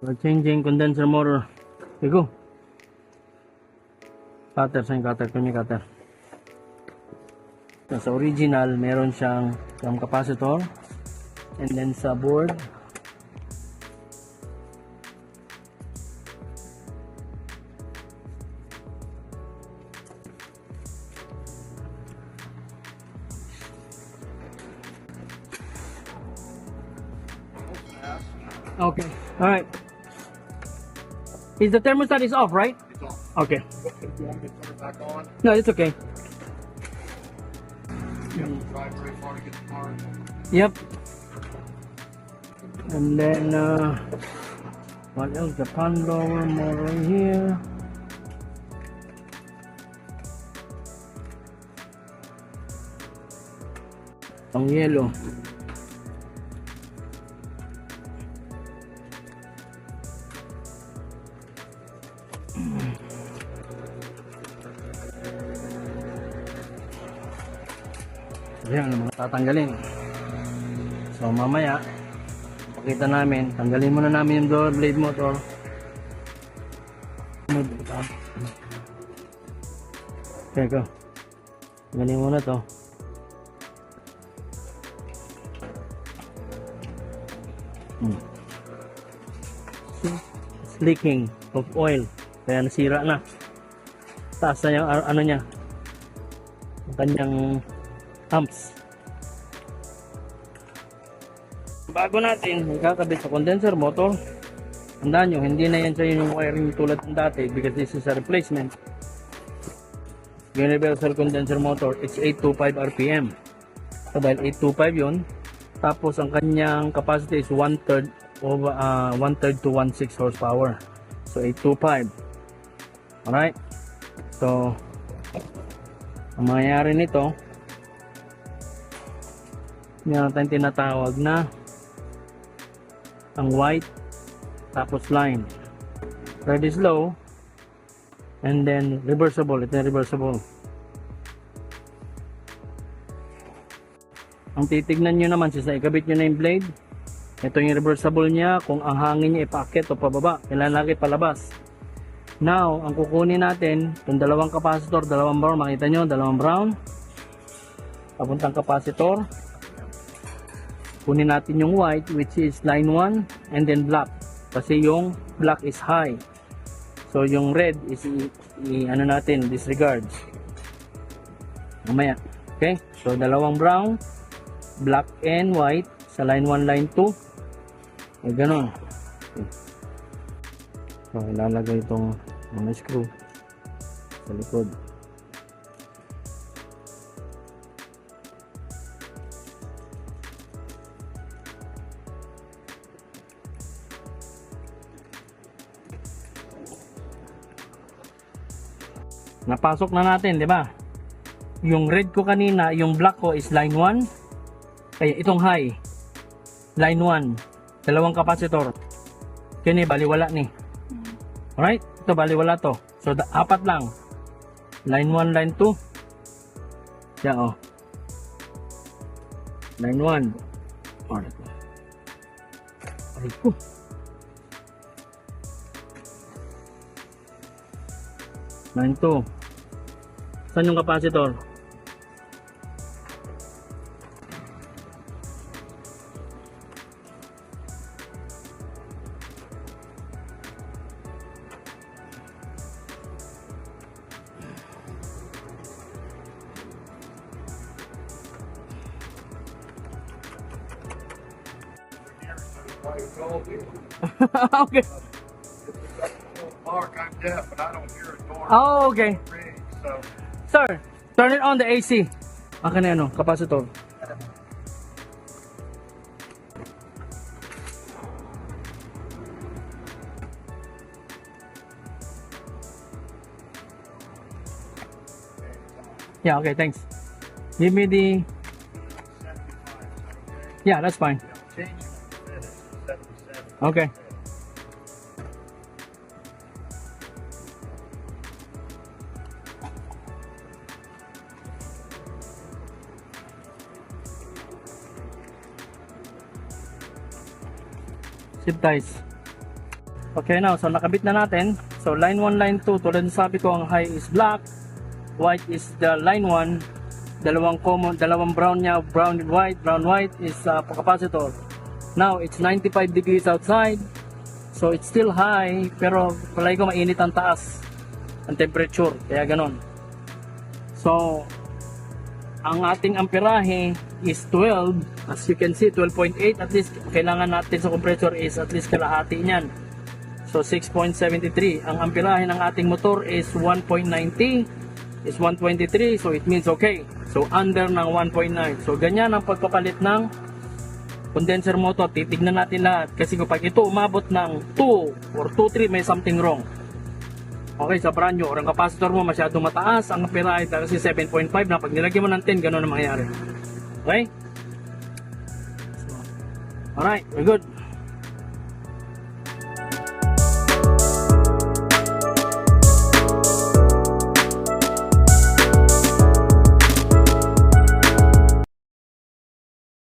We're changing condenser motor. Okay, go. Cutter, saan yung cutter? Kanya cutter. So, sa original, meron siyang capacitor. And then sa board, okay, alright. Is the thermostat is off, right? It's off. Okay. You want me to turn it back on? No, it's okay. You have to drive very far to get the car. Yep. And then, what else? The pan blower motor here. Ang yellow. Ayan, mga tatanggalin. So mamaya, pakita namin, tanggalin muna namin yung door blade motor. Okay, go. Tanggalin muna to. It's leaking of oil. Kaya nasira na. Taas na yung ano niya. Ang kanyang amps. Bago natin ikakabit sa condenser motor, tandaan nyo, hindi na yan siya yung wiring tulad ng dati because this is a replacement. Universal condenser motor, it's 825 RPM. So dahil 825 yun, tapos ang kanyang capacity is 1/3 to 1/6 horsepower. So 825. Alright? So ang mangyayari nito, meron tayong tinatawag na ang white tapos line. Red is low and then reversible. Ito yung reversible. Ang titignan nyo naman since ikabit nyo na yung blade, ito yung reversible niya kung ang hangin niya ipakit o pababa. Kailangan lagi palabas. Now, ang kukunin natin, itong dalawang capacitor, dalawang brown, makita nyo, dalawang brown, papuntang capacitor. Kunin natin yung white which is line 1 and then black kasi yung black is high. So yung red is ano natin, disregard. Mamaya. Okay? So dalawang brown, black and white sa line 1, line 2. Eh ganun. Okay. So ilalagay itong mga screw sa likod. Napasok na natin, di ba? Yung red ko kanina, yung black ko is line 1. Kaya itong high, line 1, dalawang capacitor. Kini baliwala ni. Alright? Ito baliwala to. So apat lang. Line 1, line 2. Yan oh. Line 1. Alright. Ay ko. Line 2. Saan yung capacitor? Okay. Mark, I'm deaf, but I don't hear a door Oh, okay. ring, so Sir, turn it on the AC. Akin na ano, capacitor. Yeah, okay, thanks. Give me the... 75, Yeah, that's fine. okay? Change it to 77. Okay. Zip ties. Okay, now, so nakabit na natin. So, line 1, line 2, tulad ng sabi ko, ang high is black, white is the line 1, dalawang brown niya, brown white is capacitor. Now, it's 95 degrees outside, so it's still high, pero palagi ko mainit ang taas, ang temperature, kaya ganon. So, ang ating amperahe is 12, as you can see, 12.8, at least, kailangan natin sa compressor is at least kalahati niyan. So 6.73. Ang amperahe ng ating motor is 1.90, is 123, so it means okay. So under ng 1.9. So ganyan ang pagpapalit ng condenser motor. Titignan natin lahat kasi kapag ito umabot ng 2 or 2.3 may something wrong. Okay, sa brand new or ang capacitor mo masyadong mataas, ang amperahe kasi 7.5 na pag nilagyan mo ng 10, ganoon ang mangyayari. Okay? Alright, very good.